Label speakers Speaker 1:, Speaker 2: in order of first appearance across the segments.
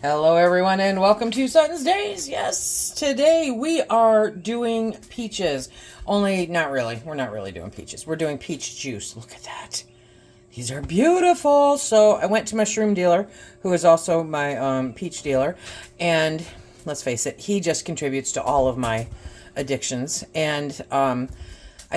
Speaker 1: Hello everyone and welcome to SuttonsDaze. Yes, today we are doing peaches. Only not really. We're not really doing peaches. We're doing peach juice. Look at that. These are beautiful. So I went to my shroom dealer, who is also my peach dealer, and let's face it, he just contributes to all of my addictions. And I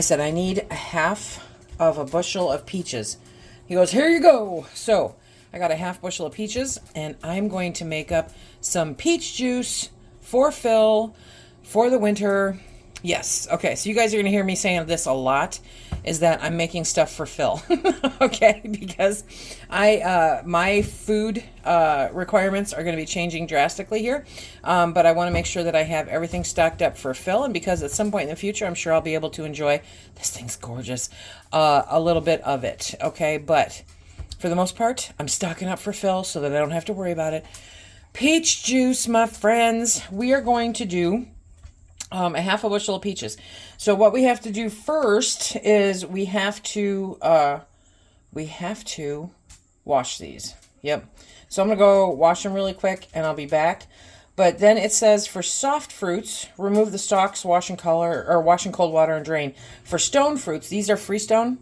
Speaker 1: said I need a half of a bushel of peaches. He goes, here you go. So I got a half bushel of peaches, and I'm going to make up some peach juice for Phil for the winter. Yes. Okay. So you guys are going to hear me saying this a lot, is that I'm making stuff for Phil. Okay. Because my food requirements are going to be changing drastically here. But I want to make sure that I have everything stocked up for Phil. And because at some point in the future, I'm sure I'll be able to enjoy, this thing's gorgeous, a little bit of it. Okay. But for the most part, I'm stocking up for Phil so that I don't have to worry about it. Peach juice, my friends. We are going to do a half a bushel of peaches. So what we have to do first is we have to wash these. Yep. So I'm going to go wash them really quick and I'll be back. But then it says for soft fruits, remove the stalks, wash in cold water and drain. For stone fruits, these are freestone.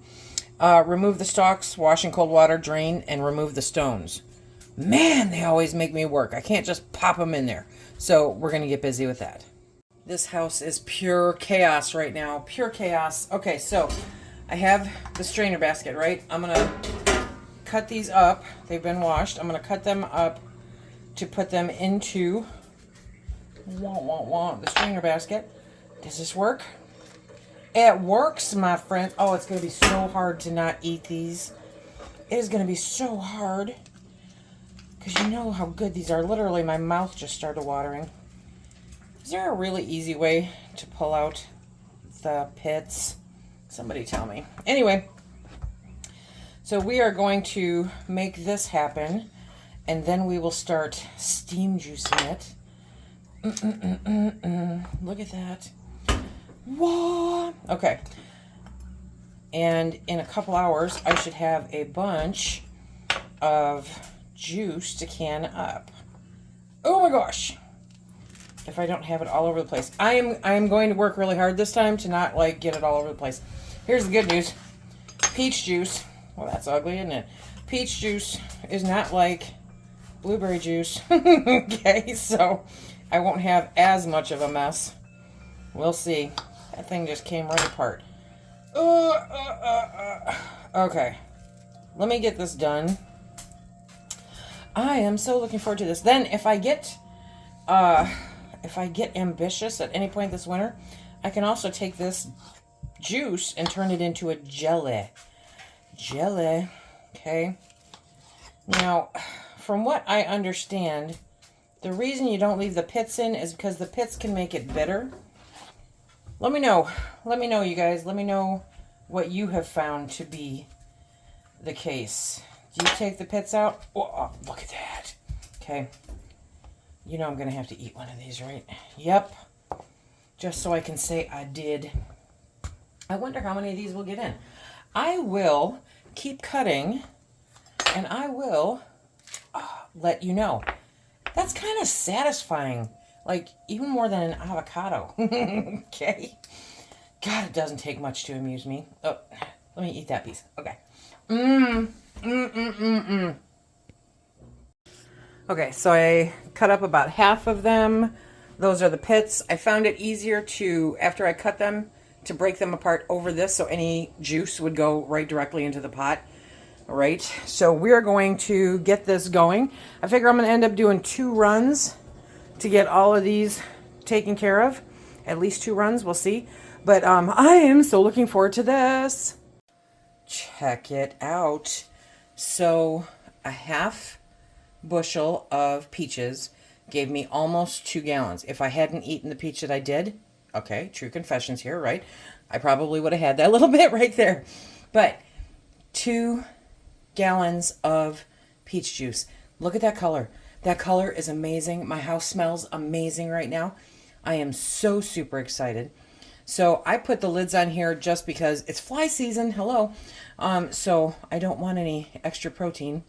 Speaker 1: Remove the stalks, wash in cold water, drain, and remove the stones. Man, they always make me work. I can't just pop them in there. So we're going to get busy with that. This house is pure chaos right now. Pure chaos. Okay, so I have the strainer basket, right? I'm going to cut these up. They've been washed. I'm going to cut them up to put them into the strainer basket. Does this work? It works, my friend. Oh, it's going to be so hard to not eat these. It is going to be so hard. Because you know how good these are. Literally, my mouth just started watering. Is there a really easy way to pull out the pits? Somebody tell me. Anyway, so we are going to make this happen. And then we will start steam juicing it. Look at that. Whoa. Okay. And in a couple hours, I should have a bunch of juice to can up. Oh my gosh. If I don't have it all over the place. I am going to work really hard this time to not like get it all over the place. Here's the good news. Peach juice. Well, that's ugly, isn't it? Peach juice is not like blueberry juice. Okay, so I won't have as much of a mess. We'll see. That thing just came right apart. Okay. Let me get this done. I am so looking forward to this. Then if I get ambitious at any point this winter, I can also take this juice and turn it into a jelly. Jelly. Okay. Now, from what I understand, the reason you don't leave the pits in is because the pits can make it bitter. Let me know. Let me know, you guys. Let me know what you have found to be the case. Do you take the pits out? Oh, look at that. Okay. You know I'm going to have to eat one of these, right? Yep. Just so I can say I did. I wonder how many of these we'll get in. I will keep cutting, and I will let you know. That's kind of satisfying. Like, even more than an avocado. Okay. God, it doesn't take much to amuse me. Oh, let me eat that piece. Okay. Okay, so I cut up about half of them. Those are the pits. I found it easier to, after I cut them, to break them apart over this so any juice would go right directly into the pot. All right, so we're going to get this going. I figure I'm going to end up doing 2 runs to get all of these taken care of. At least 2 runs, we'll see. But I am so looking forward to this. Check it out. So a half bushel of peaches gave me almost 2 gallons. If I hadn't eaten the peach that I did, okay, true confessions here, right? I probably would have had that little bit right there. But 2 gallons of peach juice. Look at that color. That color is amazing. My house smells amazing right now. I am so super excited. So I put the lids on here just because it's fly season. Hello. So I don't want any extra protein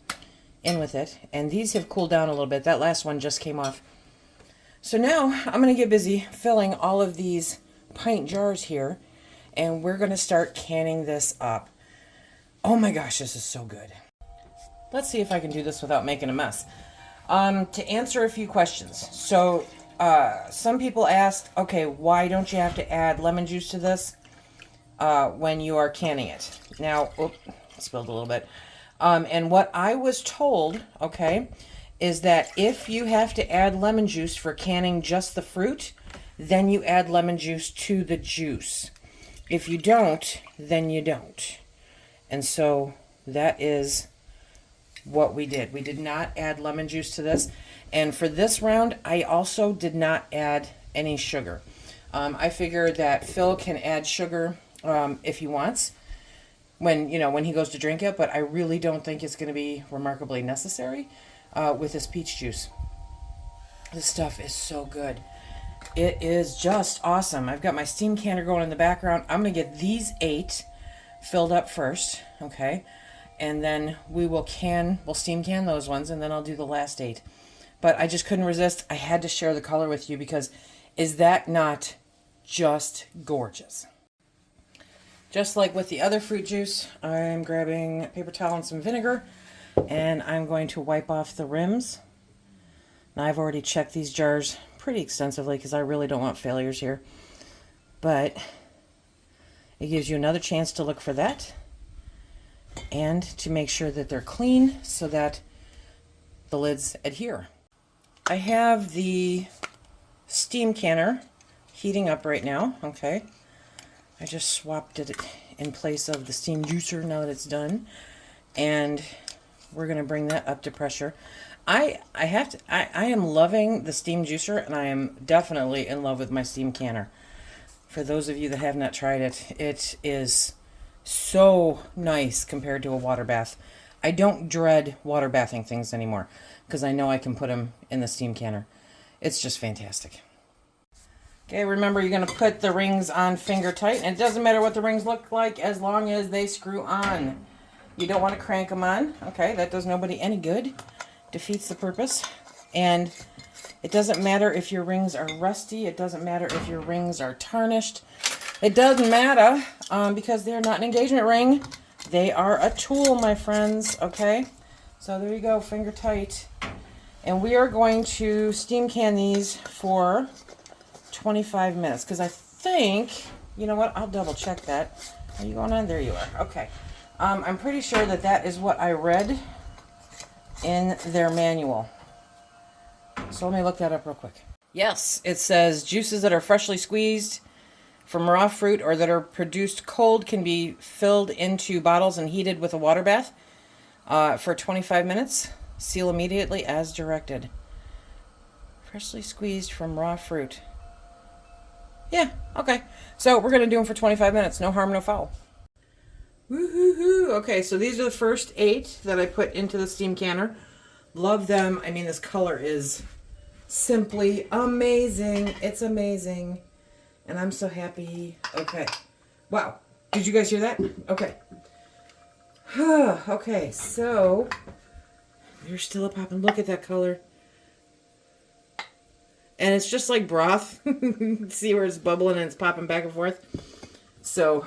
Speaker 1: in with it. And these have cooled down a little bit. That last one just came off. So now I'm going to get busy filling all of these pint jars here, and we're going to start canning this up. Oh my gosh, this is so good. Let's see if I can do this without making a mess. To answer a few questions. So some people asked, okay, why don't you have to add lemon juice to this when you are canning it? Now, spilled a little bit. And what I was told, okay, is that if you have to add lemon juice for canning just the fruit, then you add lemon juice to the juice. If you don't, then you don't. And so that is what we did. We did not add lemon juice to this. And for this round, I also did not add any sugar. I figured that Phil can add sugar if he wants when he goes to drink it, but I really don't think it's going to be remarkably necessary with this peach juice. This stuff is so good. It is just awesome. I've got my steam canner going in the background. I'm going to get these 8 filled up first, okay? And then we'll steam can those ones, and then I'll do the last 8. But I just couldn't resist. I had to share the color with you because is that not just gorgeous? Just like with the other fruit juice, I'm grabbing a paper towel and some vinegar, and I'm going to wipe off the rims. Now I've already checked these jars pretty extensively because I really don't want failures here. But it gives you another chance to look for that and to make sure that they're clean so that the lids adhere. I have the steam canner heating up right now, okay? I just swapped it in place of the steam juicer now that it's done. And we're going to bring that up to pressure. I am loving the steam juicer, and I am definitely in love with my steam canner. For those of you that have not tried it, it is so nice compared to a water bath. I don't dread water bathing things anymore because I know I can put them in the steam canner. It's just fantastic. Okay, remember you're going to put the rings on finger tight, and it doesn't matter what the rings look like as long as they screw on. You don't want to crank them on. Okay, that does nobody any good. Defeats the purpose. And it doesn't matter if your rings are rusty. It doesn't matter if your rings are tarnished. It doesn't matter because they're not an engagement ring. They are a tool, my friends. Okay, so there you go, finger tight. And we are going to steam can these for 25 minutes because I think, you know what, I'll double check that. Are you going on? There you are. Okay. I'm pretty sure that that is what I read in their manual. So let me look that up real quick. Yes, it says juices that are freshly squeezed from raw fruit or that are produced cold can be filled into bottles and heated with a water bath for 25 minutes. Seal immediately as directed. Freshly squeezed from raw fruit. Yeah, okay. So we're going to do them for 25 minutes. No harm, no foul. Woo-hoo-hoo. Okay, so these are the first 8 that I put into the steam canner. Love them. I mean, this color is simply amazing. It's amazing. And I'm so happy. Okay. Wow. Did you guys hear that? Okay. Okay, so they're still a popping. Look at that color. And it's just like broth. See where it's bubbling and it's popping back and forth? So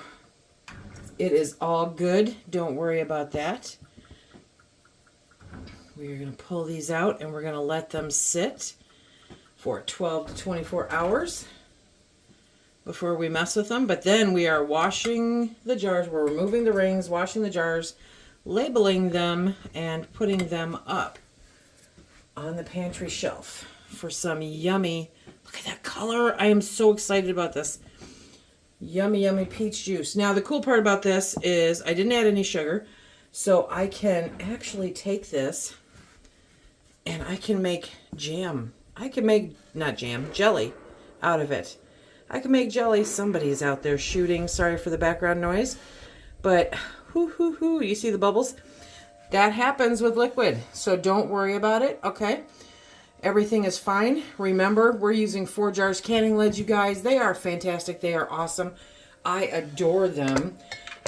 Speaker 1: it is all good. Don't worry about that. We're going to pull these out and we're going to let them sit for 12 to 24 hours before we mess with them. But then we are washing the jars. We're removing the rings, washing the jars, labeling them, and putting them up on the pantry shelf for some yummy, look at that color. I am so excited about this. Yummy, yummy peach juice. Now, the cool part about this is I didn't add any sugar, so I can actually take this and I can make jam. I can make, not jam, jelly out of it. I can make jelly. Somebody's out there shooting. Sorry for the background noise. But, hoo, you see the bubbles? That happens with liquid, so don't worry about it, okay? Everything is fine. Remember, we're using Forjars canning lids, you guys. They are fantastic. They are awesome. I adore them.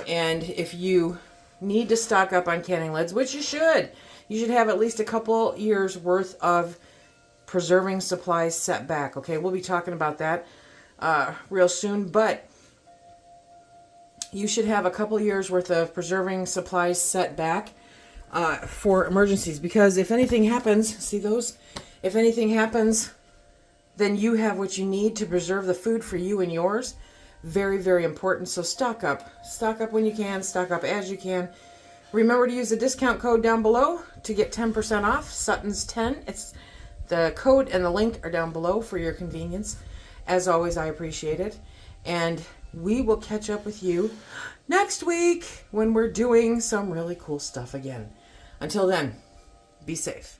Speaker 1: And if you need to stock up on canning lids, which you should, you should have at least a couple years worth of preserving supplies set back. Okay, we'll be talking about that real soon, but you should have a couple years worth of preserving supplies set back for emergencies, because if anything happens, see those? If anything happens, then you have what you need to preserve the food for you and yours. Very, very important. So stock up. Stock up when you can. Stock up as you can. Remember to use the discount code down below to get 10% off. Suttons10. It's the code and the link are down below for your convenience. As always, I appreciate it. And we will catch up with you next week when we're doing some really cool stuff again. Until then, be safe.